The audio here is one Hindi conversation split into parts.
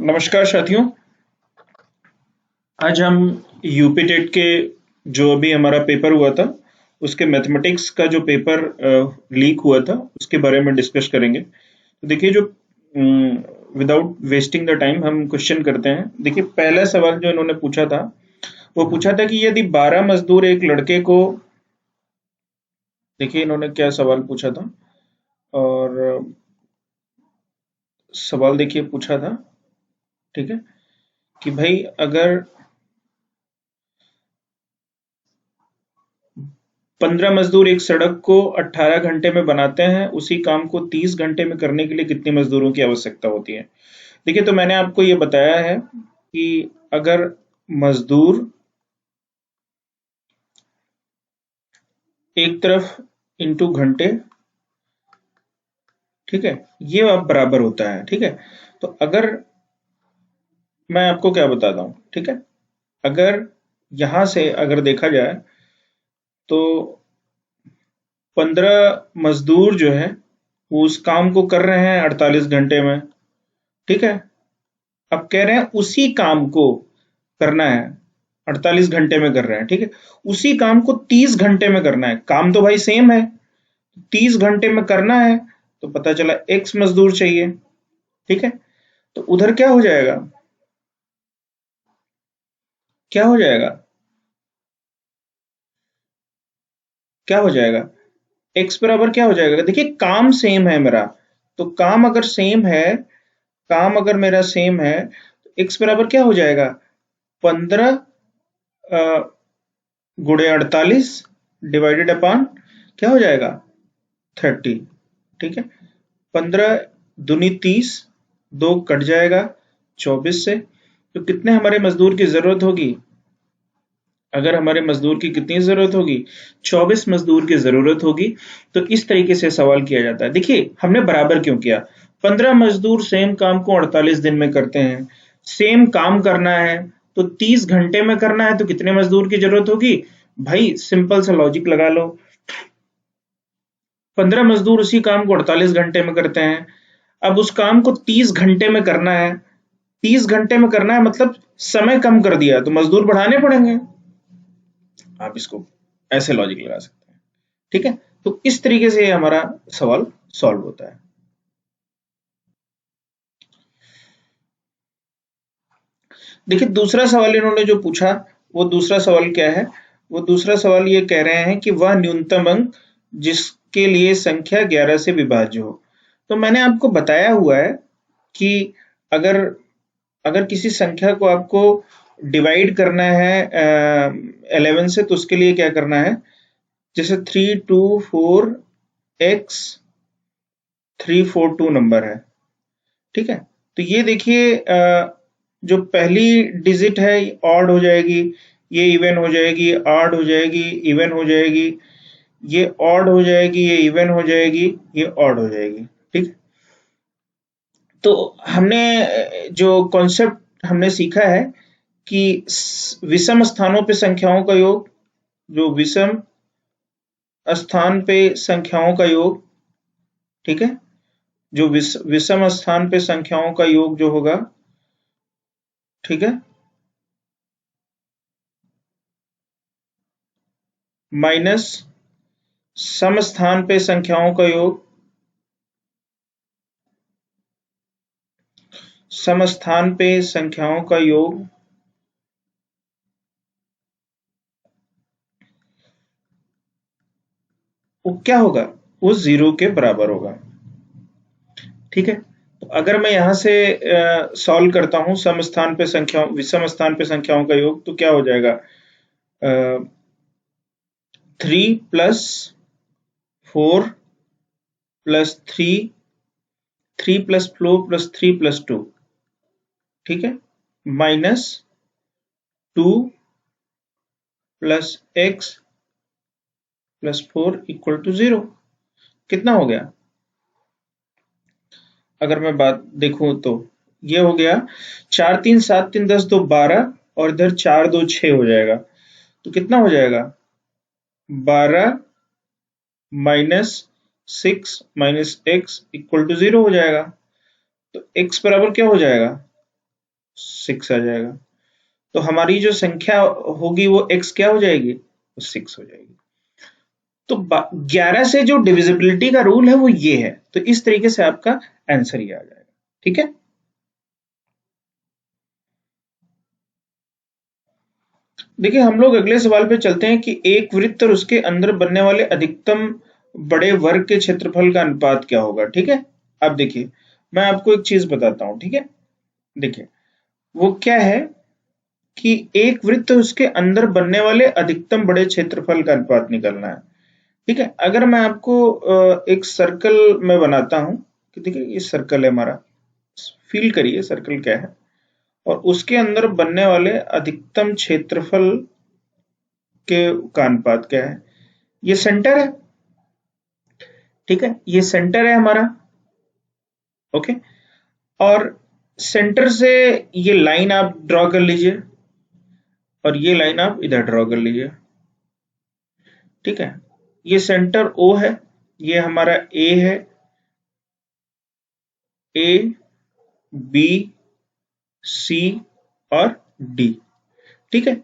नमस्कार साथियों। आज हम यूपी टेट के जो अभी हमारा पेपर हुआ था उसके मैथमेटिक्स का जो पेपर लीक हुआ था उसके बारे में डिस्कस करेंगे। तो देखिए, जो विदाउट वेस्टिंग द टाइम हम क्वेश्चन करते हैं। देखिए, पहला सवाल जो इन्होंने पूछा था वो पूछा था कि यदि 12 मजदूर एक लड़के को, देखिए इन्होंने क्या सवाल पूछा था। और सवाल देखिए पूछा था, ठीक है, कि भाई अगर 15 मजदूर एक सड़क को 18 घंटे में बनाते हैं, उसी काम को 30 घंटे में करने के लिए कितने मजदूरों की आवश्यकता होती है। देखिए, तो मैंने आपको ये बताया है कि अगर मजदूर एक तरफ इंटू घंटे, ठीक है, ये अब बराबर होता है। ठीक है, तो अगर मैं आपको क्या बताता हूं, ठीक है, अगर यहां से अगर देखा जाए तो 15 मजदूर जो है वो उस काम को कर रहे हैं 48 घंटे में। ठीक है, अब कह रहे हैं उसी काम को करना है 48 घंटे में कर रहे हैं। ठीक है, उसी काम को 30 घंटे में करना है। काम तो भाई सेम है, 30 घंटे में करना है, तो पता चला एक्स मजदूर चाहिए। ठीक है, तो उधर क्या हो जाएगा, क्या हो जाएगा, क्या हो जाएगा, एक्स बराबर क्या हो जाएगा। देखिए, काम सेम है मेरा, तो काम अगर सेम है, काम अगर मेरा सेम है तो एक्स बराबर क्या हो जाएगा, 15 गुणे 48 डिवाइडेड अपॉन क्या हो जाएगा, 30। ठीक है, 15 दूनी 30, 2 कट जाएगा 24 से। तो कितने हमारे मजदूर की जरूरत होगी, अगर हमारे मजदूर की कितनी जरूरत होगी, 24 मजदूर की जरूरत होगी। तो इस तरीके से सवाल किया जाता है। देखिए, हमने बराबर क्यों किया, 15 मजदूर सेम काम को 48 दिन में करते हैं, सेम काम करना है तो 30 घंटे में करना है, तो कितने मजदूर की जरूरत होगी। भाई सिंपल सा लॉजिक लगा लो, 15 मजदूर उसी काम को 48 घंटे में करते हैं, अब उस काम को 30 घंटे में करना है, 30 घंटे में करना है मतलब समय कम कर दिया तो मजदूर बढ़ाने पड़ेंगे। आप इसको ऐसे लॉजिक लगा सकते हैं। ठीक है, तो इस तरीके से हमारा सवाल सॉल्व होता है। देखिए, दूसरा सवाल इन्होंने जो पूछा, वो दूसरा सवाल क्या है, वो दूसरा सवाल ये कह रहे हैं कि वह न्यूनतम अंक जिसके लिए संख्या 11 से विभाज्य हो। तो मैंने आपको बताया हुआ है कि अगर अगर किसी संख्या को आपको डिवाइड करना है 11 से, तो उसके लिए क्या करना है, जैसे 3248 नंबर है। ठीक है, तो ये देखिए, जो पहली डिजिट है ऑड हो जाएगी, ये इवन हो जाएगी, ऑड हो जाएगी, इवन हो जाएगी, ये ऑड हो जाएगी, ये इवन हो जाएगी, ये ऑड हो जाएगी। ठीक, तो हमने जो कॉन्सेप्ट हमने सीखा है कि विषम स्थानों पे संख्याओं का योग, जो विषम स्थान पे संख्याओं का योग, ठीक है, जो विषम स्थान पे संख्याओं का योग जो होगा, ठीक है, माइनस सम स्थान पे संख्याओं का योग, सम स्थान पे संख्याओं का योग, वो क्या होगा, वो 0 के बराबर होगा। ठीक है, तो अगर मैं यहां से सॉल्व करता हूं सम स्थान पे संख्याओं, विषम स्थान पे संख्याओं का योग, तो क्या हो जाएगा, 3+4+3, 3+4+3+2, ठीक है, -2+x+4 = 0। कितना हो गया, अगर मैं बात देखूं तो ये हो गया 4 3 7 3 10 2 12, और इधर 4 2 6 हो जाएगा। तो कितना हो जाएगा, 12 -6 - x = 0 हो जाएगा। तो x बराबर क्या हो जाएगा, 6 आ जाएगा। तो हमारी जो संख्या होगी वो x क्या हो जाएगी, वो 6 हो जाएगी। तो 11 से जो डिविजिबिलिटी का रूल है वो ये है। तो इस तरीके से आपका आंसर ये आ जाएगा। ठीक है, देखिए हम लोग अगले सवाल पे चलते हैं कि एक वृत्त और उसके अंदर बनने वाले अधिकतम बड़े वर्ग के क्षेत्रफल का अनुपात क्या होगा। ठीक है, अब देखिए मैं आपको एक चीज बताता हूं। ठीक है, देखिए वो क्या है कि एक वृत्त और उसके अंदर बनने वाले अधिकतम बड़े क्षेत्रफल का अनुपात निकालना है। ठीक है, अगर मैं आपको एक सर्कल में बनाता हूं कि देखिए ये सर्कल है हमारा, फील करिए सर्कल क्या है, और उसके अंदर बनने वाले अधिकतम क्षेत्रफल के का अनुपात क्या है। ये सेंटर है, ठीक है, ये सेंटर है हमारा। ओके, और सेंटर से ये लाइन आप ड्रॉ कर लीजिए और ये लाइन आप इधर ड्रॉ कर लीजिए। ठीक है, ये सेंटर O है, ये हमारा A है, A B C और D। ठीक है,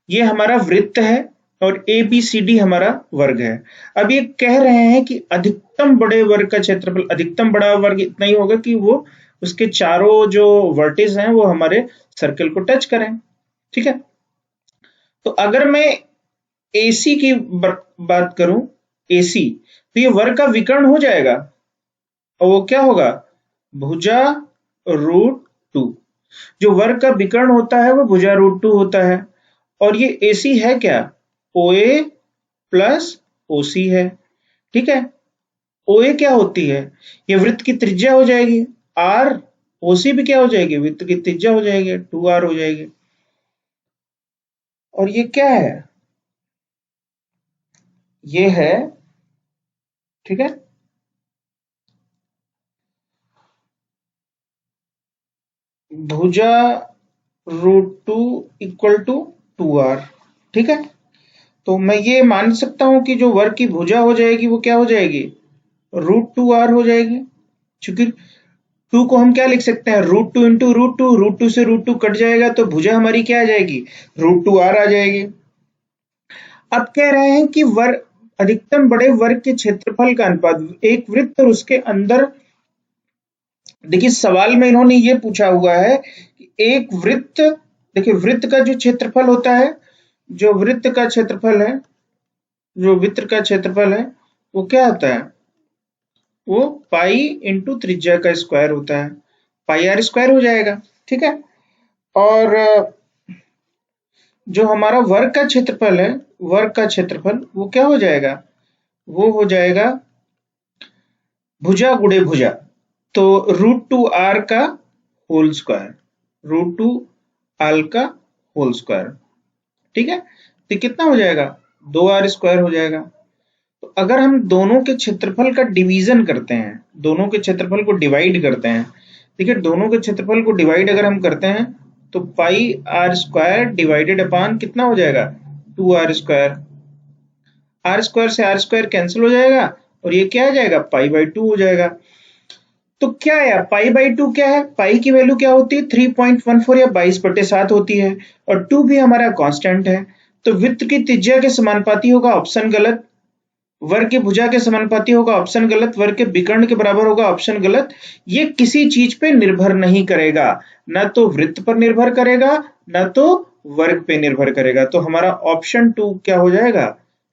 ये हमारा वृत्त है और ABCD हमारा वर्ग है। अब ये कह रहे हैं कि अधिकतम बड़े वर्ग का क्षेत्रफल, अधिकतम बड़ा वर्ग इतना ही होगा कि वो उसके चारों जो वर्टिस हैं वो हमारे सर्कल को टच करें। ठीक है, तो अगर मैं AC की बात करूं, AC, तो ये वर्ग का विकर्ण हो जाएगा और वो क्या होगा, भुजा √2। जो वर्ग का विकर्ण होता है वो भुजा √2 होता है। और ये AC है क्या, OA प्लस OC है। ठीक है, OA क्या होती है, ये वृत्त की त्रिज्या हो जाएगी R, OC भी क्या हो जाएगी, वृत्त की त्रिज्या हो जाएगी, 2R हो जाएगी। और ये क्या है, ये है, ठीक है, भुजा √2 इक्वल टू 2R। ठीक है, तो मैं ये मान सकता हूं कि जो वर्ग की भुजा हो जाएगी वो क्या हो जाएगी, √2R हो जाएगी। क्योंकि 2 को हम क्या लिख सकते हैं, √2 इंटू √2, √2 से √2 कट जाएगा तो भुजा हमारी क्या आ जाएगी, √2R आ जाएगी। अब कह रहे हैं कि वर्ग, अधिकतम बड़े वर्ग के क्षेत्रफल का अनुपात, एक वृत्त और उसके अंदर, देखिए सवाल में इन्होंने ये पूछा हुआ है कि एक वृत्त, देखिए वृत्त का जो क्षेत्रफल होता है, जो वृत्त का क्षेत्रफल है, जो वृत्त का क्षेत्रफल है वो क्या होता है, वो पाई इंटू त्रिज्या का स्क्वायर होता है, पाई R स्क्वायर हो जाएगा। ठीक है, और जो हमारा वर्ग का क्षेत्रफल है, वर्ग का क्षेत्रफल वो क्या हो जाएगा, वो हो जाएगा भुजा गुणे भुजा, तो √2R का होल स्क्वायर, √2R का होल स्क्वायर। ठीक है, तो कितना हो जाएगा, 2R स्क्वायर हो जाएगा। तो अगर हम दोनों के क्षेत्रफल का डिवीजन करते हैं, दोनों के क्षेत्रफल को डिवाइड करते हैं, देखिए दोनों के क्षेत्रफल को डिवाइड अगर हम करते हैं तो पाई R स्क्वायर डिवाइडेड अपॉन कितना हो जाएगा, 2R स्क्वायर। R स्क्वायर से R स्क्वायर कैंसिल हो जाएगा और ये क्या आ जाएगा, पाई/2 हो जाएगा। तो क्या है, पाई/2 क्या है, पाई की वैल्यू क्या होती है, 3.14 या 22/7 होती है, और 2 भी हमारा कांस्टेंट है। तो वृत्त की त्रिज्या के समानुपाती होगा, ऑप्शन गलत। वर्ग की भुजा के समानुपाती होगा, ऑप्शन गलत। वर्ग के विकर्ण के बराबर होगा, ऑप्शन गलत। ये किसी चीज पे निर्भर नहीं करेगा, ना तो वृत्त पर निर्भर करेगा ना तो वर्ग पे निर्भर करेगा। तो हमारा ऑप्शन 2 क्या हो जाएगा,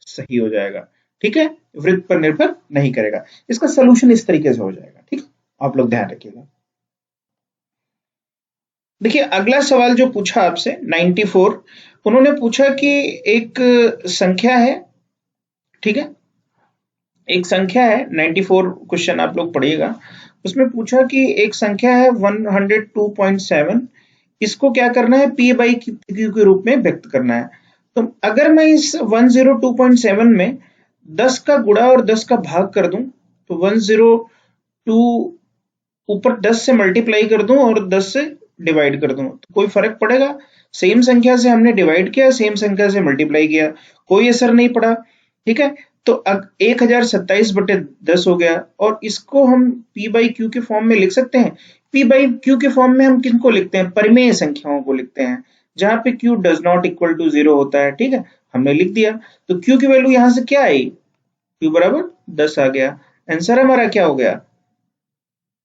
सही हो जाएगा। ठीक है, वृत्त पर निर्भर नहीं करेगा। इसका सोल्यूशन इस तरीके से हो जाएगा। ठीक है, आप लोग ध्यान रखिएगा। देखिए अगला सवाल जो पूछा आपसे 94, उन्होंने पूछा कि एक संख्या है, ठीक है, एक संख्या है 94 क्वेश्चन आप लोग पढ़िएगा। उसमें पूछा कि एक संख्या है 102.7, इसको क्या करना है, p/q के रूप में व्यक्त करना है। तो अगर मैं इस 102.7 में 10 का गुणा और 10 का भाग कर दूं, तो 102 ऊपर 10 से मल्टीप्लाई कर दूं और 10 से डिवाइड कर दूं, तो कोई फर्क पड़ेगा, सेम संख्या से हमने डिवाइड किया, सेम संख्या से मल्टीप्लाई किया, कोई असर नहीं पड़ा। ठीक है, तो अब 1027/10 हो गया, और इसको हम p/q के फॉर्म में लिख सकते हैं, P बाई Q के फॉर्म में हम किनको लिखते हैं? परिमेय संख्याओं को लिखते हैं, जहां पे Q does not equal to 0 होता है। ठीक है, हमने लिख दिया। तो Q की वैल्यू यहां से क्या आई? Q बराबर 10 आ गया। आंसर हमारा क्या हो गया?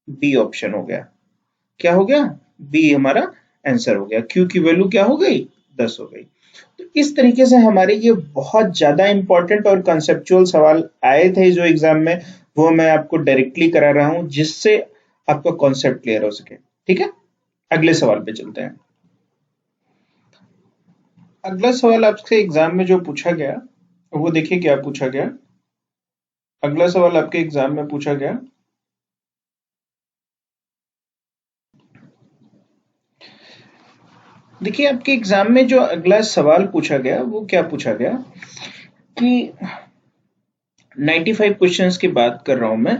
बी ऑप्शन हो गया। क्या हो गया? बी हमारा आंसर हो गया। Q की वैल्यू क्या हो गई? 10 हो गई। तो इस तरीके से हमारे ये बहुत ज्यादा इंपॉर्टेंट और कंसेप्चुअल सवाल आए थे जो एग्जाम में, वो मैं आपको डायरेक्टली करा रहा हूं, जिससे आपका कॉन्सेप्ट क्लियर हो सके। ठीक है, अगले सवाल पे चलते हैं। अगला सवाल आपसे एग्जाम में जो पूछा गया, वो देखिए क्या पूछा गया। अगला सवाल आपके एग्जाम में पूछा गया, देखिए आपके एग्जाम में जो अगला सवाल पूछा गया वो क्या पूछा गया कि 95 क्वेश्चंस की बात कर रहा हूं मैं।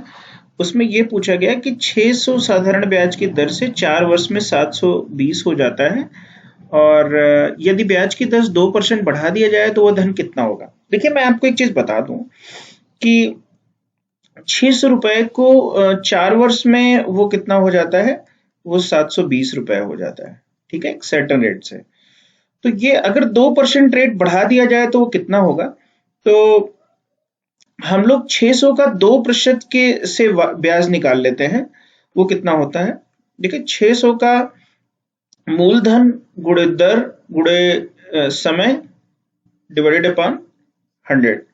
उसमें ये पूछा गया कि 600 साधारण ब्याज की दर से 4 वर्ष में 720 हो जाता है, और यदि ब्याज की दर 2% बढ़ा दिया जाए तो वह धन कितना होगा। देखिए मैं आपको एक चीज बता दूं कि 600 रुपए को 4 वर्ष में वो कितना हो जाता है? वो 720 रुपए हो जाता है। ठीक है, एक सर्टेन रेट से। तो ये अगर 2% रेट बढ़ा दिया जाए तो वो कितना होगा? तो हम लोग 600 का 2% के से ब्याज निकाल लेते हैं, वो कितना होता है? देखिए 600 का मूलधन गुणे दर गुणे समय डिवाइडेड अपॉन 100।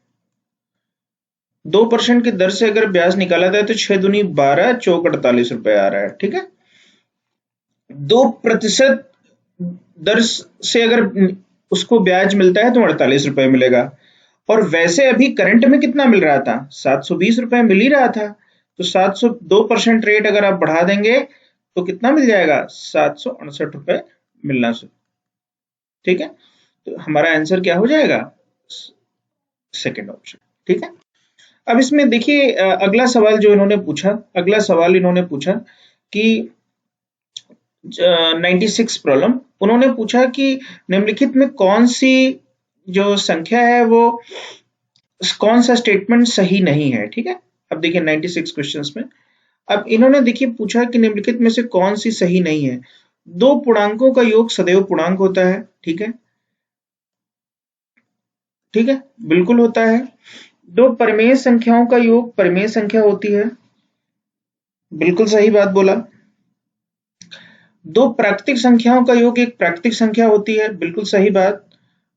2% की दर से अगर ब्याज निकाला जाए तो 6 दूनी 12, चौक 48 रुपए आ रहा है। ठीक है, 2% दर से अगर उसको ब्याज मिलता है तो 48 रुपए मिलेगा। और वैसे अभी करंट में कितना मिल रहा था? 720 रुपए मिल ही रहा था। तो 2% रेट अगर आप बढ़ा देंगे तो कितना मिल जाएगा? 768 रुपए मिलना से। ठीक है, तो हमारा आंसर क्या हो जाएगा? Second option. ठीक है, अब इसमें देखिए अगला सवाल जो इन्होंने पूछा, अगला सवाल इन्होंने पूछा कि 96 प्रॉब्लम उन्होंने पूछा कि निम्नलिखित में कौन सी जो संख्या है वो कौन सा स्टेटमेंट सही नहीं है। ठीक है, अब देखिए 96 क्वेश्चंस में अब इन्होंने देखिए पूछा कि निम्नलिखित में से कौन सी सही नहीं है। दो पूर्णांकों का योग सदैव पूर्णांक होता है। ठीक है, ठीक है, बिल्कुल होता है। दो परिमेय संख्याओं का योग परिमेय संख्या होती है। बिल्कुल सही बात बोला। दो प्राकृतिक संख्याओं का योग एक प्राकृतिक संख्या होती है। बिल्कुल सही बात,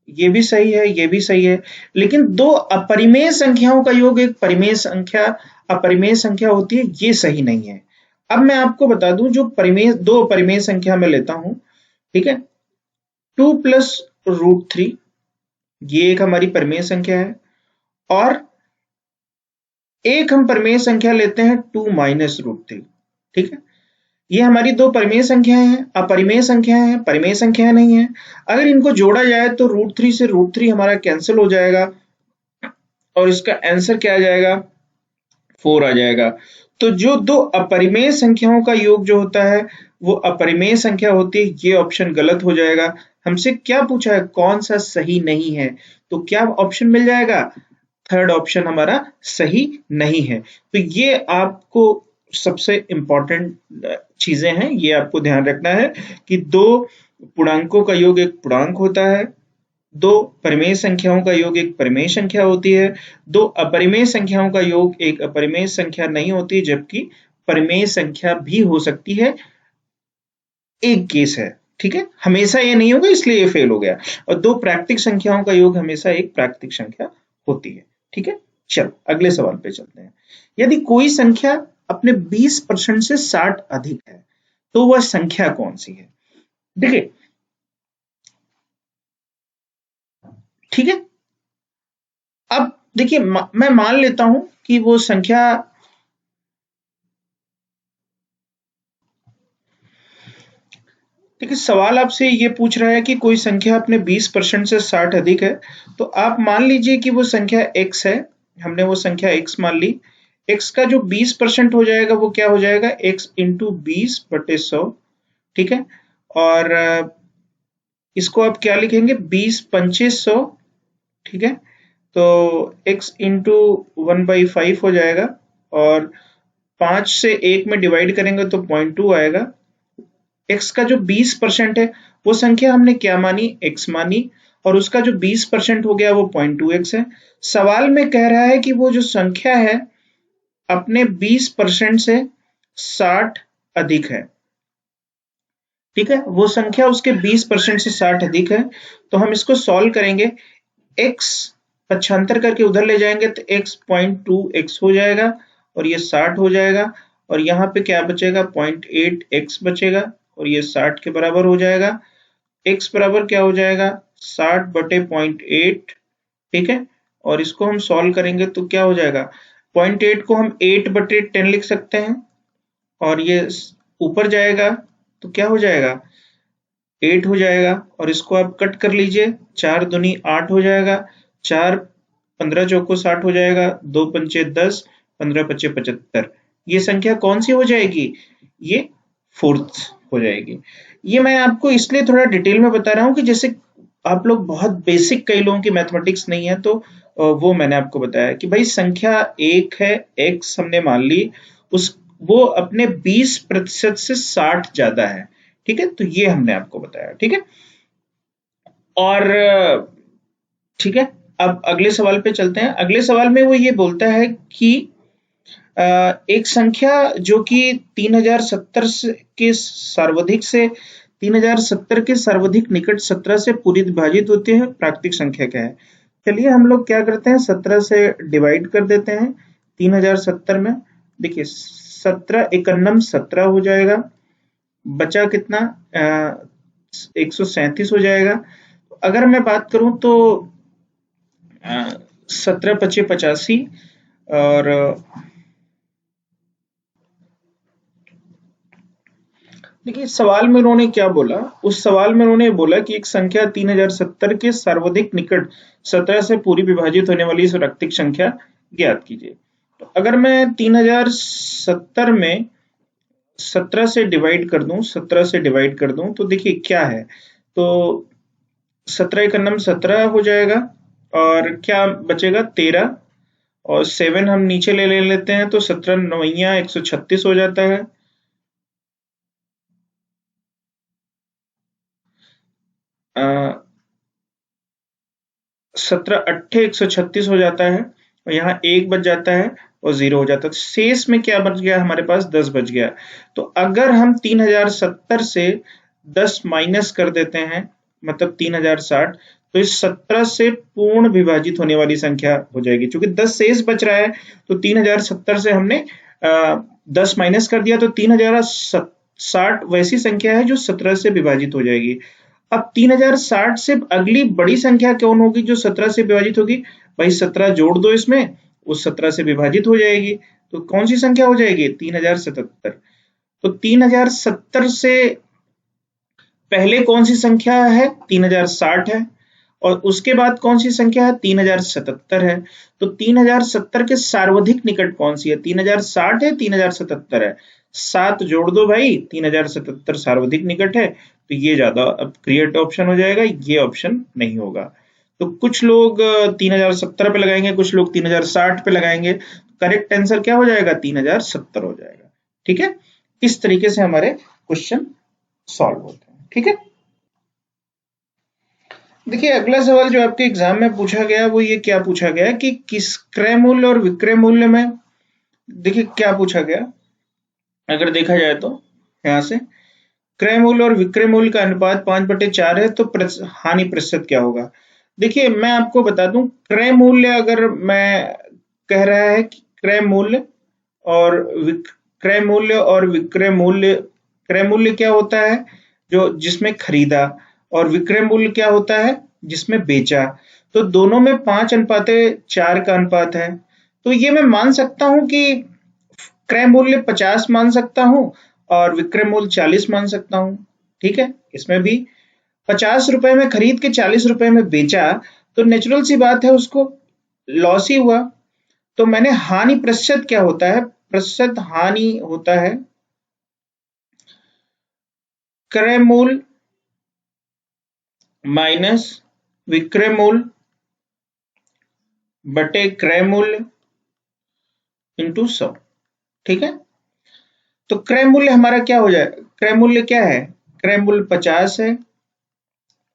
ये भी सही है, ये भी सही है। लेकिन दो अपरिमेय संख्याओं का योग एक परिमेय संख्या अपरिमेय संख्या होती है, ये सही नहीं है। अब मैं आपको बता दूं, जो परिमेय दो परिमेय संख्या में लेता हूं, ठीक है, 2 प्लस रूट 3, ये एक हमारी परिमेय संख्या है। और एक हम परिमेय संख्या लेते हैं 2 माइनस रूट 3। ठीक है, ये हमारी दो परिमेय संख्याएं हैं, अपरिमेय संख्याएं हैं, परिमेय संख्याएं नहीं है। अगर इनको जोड़ा जाए तो रूट 3 से रूट 3 हमारा कैंसिल हो जाएगा और इसका आंसर क्या आ जाएगा? 4 आ जाएगा। तो जो दो अपरिमेय संख्याओं का योग जो होता है वो अपरिमेय संख्या होती है। ये ऑप्शन गलत हो जाएगा। हमसे क्या पूछा है? कौन सा सही नहीं है? तो क्या ऑप्शन मिल जाएगा? थर्ड ऑप्शन हमारा सही नहीं है। तो ये आपको सबसे इंपॉर्टेंट चीजें हैं, ये आपको ध्यान रखना है कि दो पूर्णांकों का योग एक पूर्णांक होता है, दो परिमेय संख्याओं का योग एक परिमेय संख्या होती है, दो अपरिमेय संख्याओं का योग एक अपरिमेय संख्या नहीं होती, जबकि परिमेय संख्या भी हो सकती है। एक केस है, ठीक है, हमेशा ये नहीं होगा, इसलिए ये फेल हो गया। और दो प्राकृतिक संख्याओं का योग हमेशा एक प्राकृतिक संख्या होती है। ठीक है, चलो अगले सवाल पे चलते हैं। यदि कोई संख्या अपने 20% से 60 अधिक है तो वह संख्या कौन सी है? देखिए, ठीक है, अब देखिए मैं मान लेता हूं कि वो संख्या, देखिए सवाल आपसे ये पूछ रहा है कि कोई संख्या अपने 20% से 60 अधिक है। तो आप मान लीजिए कि वो संख्या x है, हमने वो संख्या x मान ली। x का जो 20% हो जाएगा वो क्या हो जाएगा? x into 20/100। ठीक है, और इसको आप क्या लिखेंगे? 20 पंचे 100। ठीक है, तो x इंटू 1/5 हो जाएगा और 5 से 1 में डिवाइड करेंगे तो 0.2 आएगा। x का जो 20% है वो संख्या हमने क्या मानी, x मानी, और उसका जो 20% हो गया वो 0.2x है। सवाल में कह रहा है कि वो जो संख्या है अपने 20% से 60 अधिक है। ठीक है, वो संख्या उसके 20% से 60 अधिक है। तो हम इसको सॉल्व करेंगे, x पक्षांतर करके उधर ले जाएंगे तो x 0.2x हो जाएगा और ये 60 हो जाएगा, और यहाँ पे क्या बचेगा, 0.8x बचेगा और ये 60 के बराबर हो जाएगा। x बराबर क्या हो जाएगा, 60 बटे 0.8। ठीक है, और इसको हम सॉल्व करेंगे तो क्या हो जाएगा, 0.8 को हम 8 बटे 10 लिख सकते हैं, और ये ऊपर जाएगा तो क्या हो जाएगा, 8 हो जाएगा, और इसको आप कट कर लीजिए, 4 दूनी 8 हो जाएगा, 4 15 चौको 60 हो जाएगा, 2 पंचे 10, 15 पचे 75। ये संख्या कौन सी हो जाएगी, ये फोर्थ हो जाएगी। ये मैं आपको इसलिए थोड़ा डिटेल में बता रहा हूँ कि जैसे आप लोग बहुत बेसिक, कई लोगों की मैथमेटिक्स नहीं है, तो वो मैंने आपको बताया कि भाई संख्या एक है, x हमने मान ली, उस वो अपने 20% से 60 ज्यादा है। ठीक है, तो ये हमने आपको बताया। ठीक है, और ठीक है, अब अगले सवाल पे चलते हैं। अगले सवाल में वो ये बोलता है कि एक संख्या जो कि 3070 के सर्वाधिक से 3070 के सर्वाधिक निकट 17 से पूरी विभाजित होती है, प्राकृतिक संख्या क्या है। चलिए हम लोग क्या करते हैं, 17 से डिवाइड कर देते हैं 3070 में। देखिए 17 एकन्नम 17 हो जाएगा, बचा कितना, 137 हो जाएगा। अगर मैं बात करूं तो 17 पचे 85, और देखिए सवाल में उन्होंने क्या बोला, उस सवाल में उन्होंने बोला कि एक संख्या 3070 के सर्वाधिक निकट 17 से पूरी विभाजित होने वाली प्राकृतिक संख्या ज्ञात कीजिए। तो अगर मैं 3070 में 17 से डिवाइड कर दूं, 17 से डिवाइड कर दूं तो देखिए क्या है, तो 17 एकन्नम 17 हो जाएगा, और क्या बचेगा 13, और 7 हम नीचे ले लेते हैं तो 17 नवैया 136 हो जाता है। 17 अट्ठे 136 हो जाता है, और यहाँ 1 बच जाता है और 0 हो जाता है। तो शेष में क्या बच गया हमारे पास, 10 बच गया। तो अगर हम 3070 से 10 माइनस कर देते हैं, मतलब 3060, तो इस 17 से पूर्ण विभाजित होने वाली संख्या हो जाएगी। क्योंकि 10 शेष बच रहा है तो 3070 से हमने 10 माइनस कर दिया, तो 3060 वैसी संख्या है जो 17 से विभाजित हो जाएगी। अब 3060 से अगली बड़ी संख्या कौन होगी जो 17 से विभाजित होगी, भाई 17 जोड़ दो इसमें, उस 17 से विभाजित हो जाएगी, तो कौन सी संख्या हो जाएगी, 3077। तो 3070 से पहले कौन सी संख्या है, 3060 है, और उसके बाद कौन सी संख्या है, 3077 है। तो 3070 के सर्वाधिक निकट कौन सी है, 3060 है, 3077 है, 7 जोड़ दो भाई, 3077 सर्वाधिक निकट है, तो ये ज्यादा अपग्रेड ऑप्शन हो जाएगा, ये ऑप्शन नहीं होगा। तो कुछ लोग 3070 पे लगाएंगे, कुछ लोग 3060 पे लगाएंगे, करेक्ट आंसर क्या हो जाएगा, 3070 हो जाएगा। ठीक है, इस तरीके से हमारे क्वेश्चन सॉल्व होते हैं। ठीक है, देखिए अगला सवाल जो आपके एग्जाम में पूछा गया वो ये क्या पूछा गया कि किस क्रय मूल्य और विक्रय मूल्य में, देखिए क्या पूछा गया, अगर देखा जाए तो यहां से क्रय मूल्य और विक्रय मूल्य का अनुपात 5/4 है, तो हानि प्रतिशत क्या होगा। देखिए मैं आपको बता दूं, क्रय मूल्य अगर मैं कह रहा है कि और क्रय मूल्य और विक्रय मूल्य, क्रय मूल्य क्या होता है जो जिसमें खरीदा, और विक्रय मूल्य क्या होता है जिसमें बेचा। तो दोनों में 5:4 का अनुपात है। तो ये मैं मान सकता हूं कि क्रय मूल्य 50 मान सकता हूं और विक्रय मूल्य 40 मान सकता हूं। ठीक है, इसमें भी 50 रुपए में खरीद के 40 रुपए में बेचा, तो नेचुरल सी बात है उसको लॉस ही हुआ। तो मैंने हानि प्रतिशत क्या होता है, प्रतिशत हानि होता है क्रय मूल्य माइनस विक्रय मूल्य बटे क्रय मूल्य इंटू 100। ठीक है, तो क्रय मूल्य हमारा क्या हो जाए, क्रय मूल्य क्या है, क्रय मूल्य 50 है,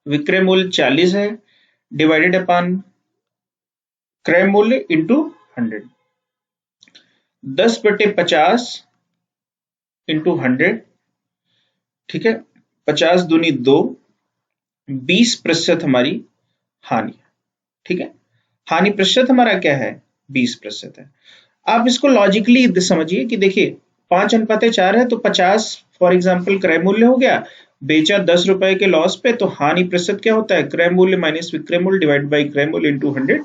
विक्रय मूल्य 40 है, डिवाइडेड अपॉन क्रय मूल्य इंटू 100, 10/50 इंटू 100, ठीक है, 50 दूनी 2, 20% हमारी हानि, ठीक है, हानि प्रतिशत हमारा क्या है, 20% है। आप इसको लॉजिकली समझिए कि देखिए 5:4 है, तो 50 फॉर एग्जाम्पल क्रय मूल्य हो गया, बेचा 10 रुपए के लॉस पे, तो हानि प्रतिशत क्या होता है, क्रय मूल्य माइनस विक्रय मूल्य डिवाइड बाई क्रय मूल्य इंटू 100,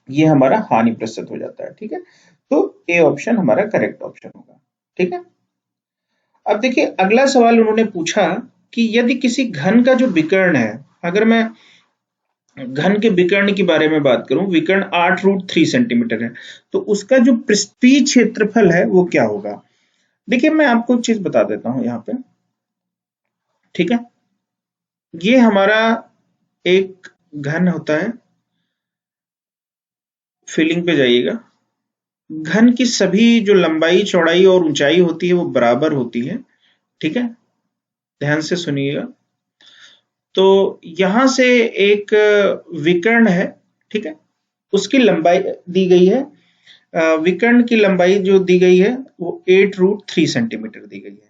ये हमारा हानि प्रतिशत हो जाता है, ठीक है। तो ए ऑप्शन हमारा करेक्ट ऑप्शन होगा, ठीक है। अब देखिए अगला सवाल उन्होंने पूछा कि यदि किसी घन का जो विकर्ण है, अगर मैं घन के विकर्ण के बारे में बात करूं, विकर्ण 8√3 सेंटीमीटर है, तो उसका जो पृष्ठीय क्षेत्रफल है वो क्या होगा। देखिए मैं आपको एक चीज बता देता हूं यहाँ पे, ठीक है, ये हमारा एक घन होता है, फिलिंग पे जाइएगा, घन की सभी जो लंबाई चौड़ाई और ऊंचाई होती है वो बराबर होती है, ठीक है, ध्यान से सुनिएगा। तो यहां से एक विकर्ण है, ठीक है, उसकी लंबाई दी गई है, विकर्ण की लंबाई जो दी गई है वो 8√3 सेंटीमीटर दी गई है,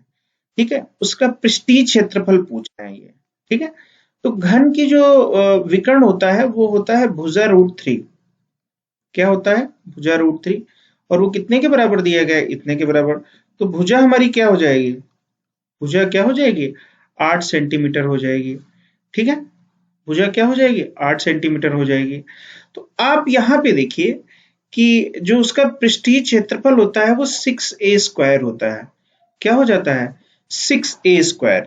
ठीक है, उसका पृष्ठीय क्षेत्रफल पूछ रहे हैं ये, ठीक है। तो घन की जो विकर्ण होता है वो होता है भुजा√3, क्या होता है, भुजा√3, और वो कितने के बराबर दिया गया है, इतने के बराबर। तो भुजा हमारी क्या हो जाएगी, भुजा क्या हो जाएगी, 8 सेंटीमीटर हो जाएगी, ठीक है, भुजा क्या हो जाएगी, 8 सेंटीमीटर हो जाएगी। तो आप यहाँ पे देखिए कि जो उसका पृष्ठीय क्षेत्रफल होता है वो 6a² होता है, क्या हो जाता है, 6a²,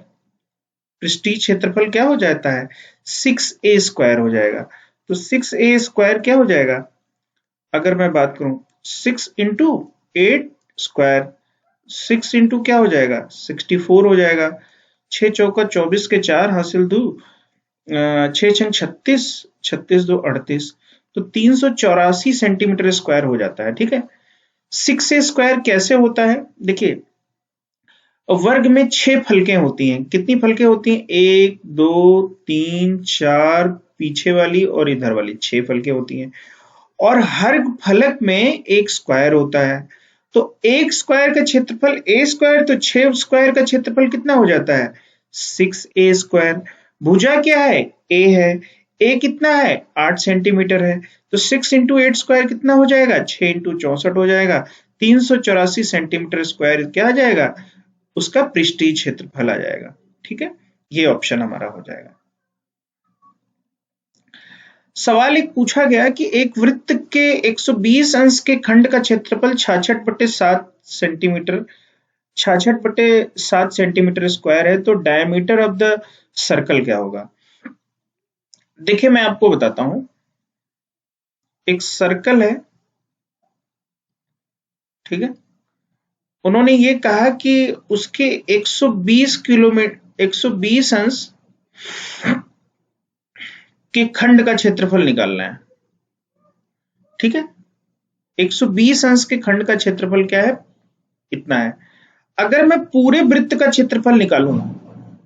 पृष्ठीय क्षेत्रफल क्या हो जाता है, 6a² हो जाएगा। तो 6a² क्या हो जाएगा, अगर मैं बात करूं 6 इंटू 8², 6 इंटू क्या हो जाएगा, 64 हो जाएगा, 6 चौका 24 के 4 हासिल 2, 6 छंग 36, 36 2 38, तो 384 सेंटीमीटर स्क्वायर हो जाता है, ठीक है। 6a² कैसे होता है, देखिए वर्ग में 6 फलकें होती हैं, कितनी फलकें होती हैं, 1 2 3 4, पीछे वाली और इधर वाली 6 फलकें होती हैं, और हर फलक में एक स्क्वायर होता है। तो एक स्क्वायर का क्षेत्रफल a², तो 6 स्क्वायर का क्षेत्रफल कितना हो जाता है, 6a²। भुजा क्या है, a है, a कितना है, 8 सेंटीमीटर है, तो 6 इंटू 8² कितना हो जाएगा, 6 इंटू 64 हो जाएगा, 384 सेंटीमीटर स्क्वायर क्या आ जाएगा, उसका पृष्ठीय क्षेत्रफल आ जाएगा, ठीक है, ये ऑप्शन हमारा हो जाएगा। सवाल एक पूछा गया कि एक वृत्त के 120 अंश के खंड का क्षेत्रफल 66/7 सेंटीमीटर, 66/7 सेंटीमीटर स्क्वायर है, तो डायमीटर ऑफ द सर्कल क्या होगा। देखिए मैं आपको बताता हूं, एक सर्कल है, ठीक है, उन्होंने ये कहा कि उसके 120 किलोमीटर 120 अंश के खंड का क्षेत्रफल निकालना है, ठीक है, 120 अंश के खंड का क्षेत्रफल क्या है, इतना है। अगर मैं पूरे वृत्त का क्षेत्रफल निकालूं,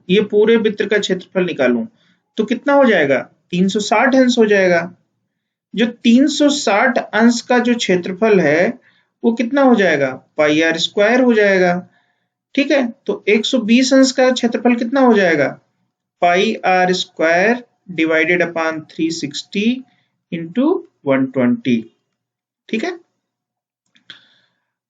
ये पूरे वृत्त का क्षेत्रफल निकालूं, तो कितना हो जाएगा, 360 अंश हो जाएगा। जो 360 अंश का जो क्षेत्रफल है वो कितना हो जाएगा, πr² हो जाएगा, ठीक है। तो 120 अंश का क्षेत्रफल कितना हो जाएगा, πr² डिवाइडेड अपॉन 360 इंटू 120, ठीक है।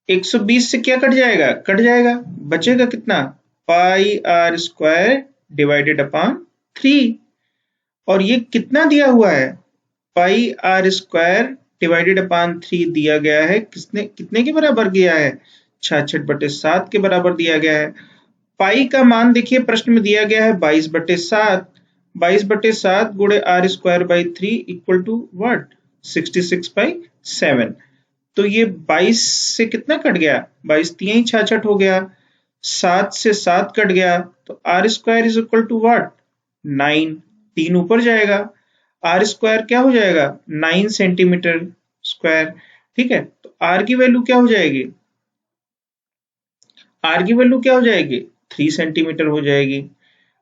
120 से क्या कट जाएगा, कट जाएगा, बचेगा कितना, πr² डिवाइडेड अपॉन 3, और ये कितना दिया हुआ है, πr² डिवाइडेड अपॉन 3 दिया गया है, किसने कितने के बराबर दिया है, 66/7 के बराबर दिया गया है। पाई का मान देखिए प्रश्न में दिया गया है 22/7, 22/7 गुणे r²/3 इक्वल टू व्हाट, 66/7। तो ये 22 से कितना कट गया, 22 3 66 हो गया, 7 से 7 कट गया, तो r² is equal to what, 9, 3 ऊपर जाएगा, r² क्या हो जाएगा, 9 सेंटीमीटर स्क्वायर, ठीक है। तो r की वैल्यू क्या हो जाएगी, आर की वैल्यू क्या हो जाएगी, 3 सेंटीमीटर हो जाएगी।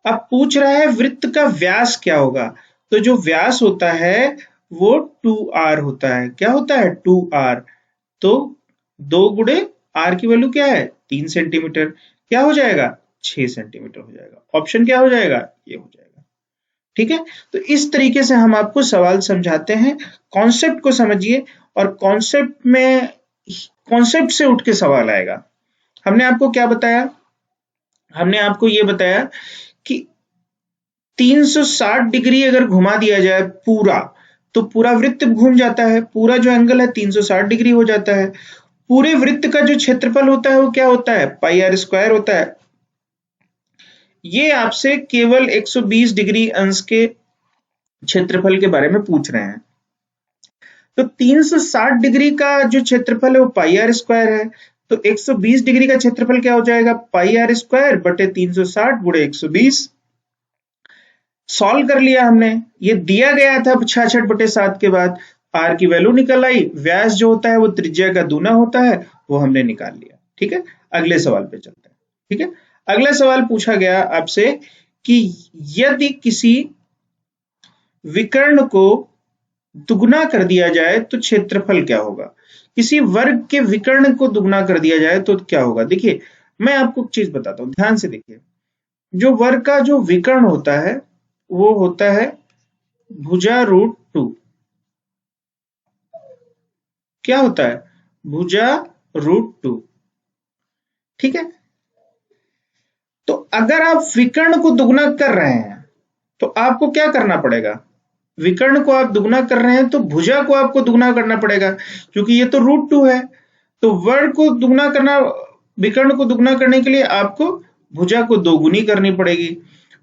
अब पूछ रहा है वृत्त का व्यास क्या होगा, तो जो व्यास होता है वो 2r होता है। क्या होता है, 2r। तो 2 गुणे आर की वैल्यू क्या है, 3 सेंटीमीटर, क्या हो जाएगा, 6 सेंटीमीटर हो जाएगा। ऑप्शन क्या हो जाएगा, ये हो जाएगा। ठीक है, तो इस तरीके से हम आपको सवाल समझाते हैं। कॉन्सेप्ट को समझिए, और कॉन्सेप्ट से उठ के सवाल आएगा। हमने आपको क्या बताया, हमने आपको ये बताया कि 360 डिग्री अगर घुमा दिया जाए पूरा, तो पूरा वृत्त घूम जाता है, पूरा जो एंगल है 360 डिग्री हो जाता है। पूरे वृत्त का जो क्षेत्रफल होता है वो क्या होता है, पाई आर स्क्वायर होता है। ये आपसे केवल 120 डिग्री अंश के क्षेत्रफल के बारे में पूछ रहे हैं। तो 360 डिग्री का जो क्षेत्रफल है वो पाई आर स्क्वायर है, तो 120 डिग्री का क्षेत्रफल क्या हो जाएगा, पाई आर स्क्वायर बटे 360 गुणे 120। सॉल्व कर लिया हमने, ये दिया गया था 66/7 के बाद, आर की वैल्यू निकल आई, व्यास जो होता है वो त्रिज्या का दूना होता है, वो हमने निकाल लिया। ठीक है, अगले सवाल पे चलते हैं। ठीक है, अगला सवाल पूछा गया आपसे कि यदि किसी विकर्ण को दुगना कर दिया जाए तो क्षेत्रफल क्या होगा। किसी वर्ग के विकर्ण को दुगना कर दिया जाए तो क्या होगा। देखिए, मैं आपको एक चीज बताता हूं, ध्यान से देखिए। जो वर्ग का जो विकर्ण होता है वो होता है भुजा √2। क्या होता है, भुजा √2। ठीक है, तो अगर आप विकर्ण को दुगना कर रहे हैं तो आपको क्या करना पड़ेगा, विकर्ण को आप दुगना कर रहे हैं तो भुजा को आपको दुगना करना पड़ेगा, क्योंकि ये तो √2 है। तो वर्ग को दुगना करना, विकर्ण को दुगना करने के लिए आपको भुजा को दोगुनी करनी पड़ेगी।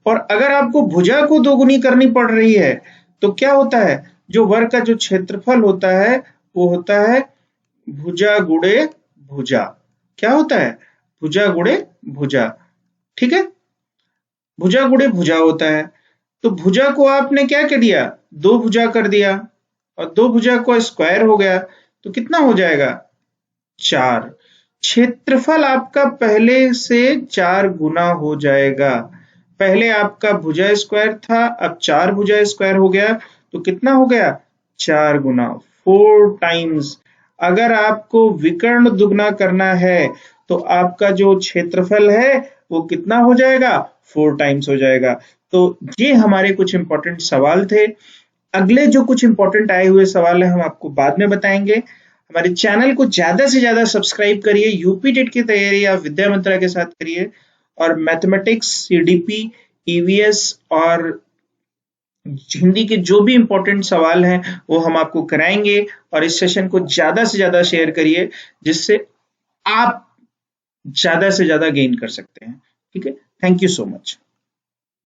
और अगर आपको भुजा को दोगुनी करनी पड़ रही है तो क्या होता है, जो वर्ग का जो क्षेत्रफल होता है वो होता है भुजा गुणे भुजा। क्या होता है, भुजा गुणे भुजा। ठीक है, भुजा गुणे भुजा होता है। तो भुजा को आपने क्या कर दिया, 2 भुजा कर दिया, और 2 भुजा को स्क्वायर हो गया, तो कितना हो जाएगा, 4। क्षेत्रफल आपका पहले से 4 गुना हो जाएगा। पहले आपका भुजा स्क्वायर था, अब 4 भुजा स्क्वायर हो गया, तो कितना हो गया, 4 गुना, 4 टाइम्स। अगर आपको विकर्ण दुगना करना है तो आपका जो क्षेत्रफल है वो कितना हो जाएगा, 4 टाइम्स हो जाएगा। तो ये हमारे कुछ इंपॉर्टेंट सवाल थे। अगले जो कुछ इंपॉर्टेंट आए हुए सवाल है हम आपको बाद में बताएंगे। हमारे चैनल को ज्यादा से ज्यादा सब्सक्राइब करिए। यूपी टेट की तैयारी आप विद्या मंत्रा के साथ करिए, और मैथमेटिक्स, सीडीपी, ईवीएस और हिंदी के जो भी इंपॉर्टेंट सवाल हैं वो हम आपको कराएंगे। और इस सेशन को ज्यादा से ज्यादा शेयर करिए, जिससे आप ज्यादा से ज्यादा गेन कर सकते हैं। ठीक है, थैंक यू सो मच।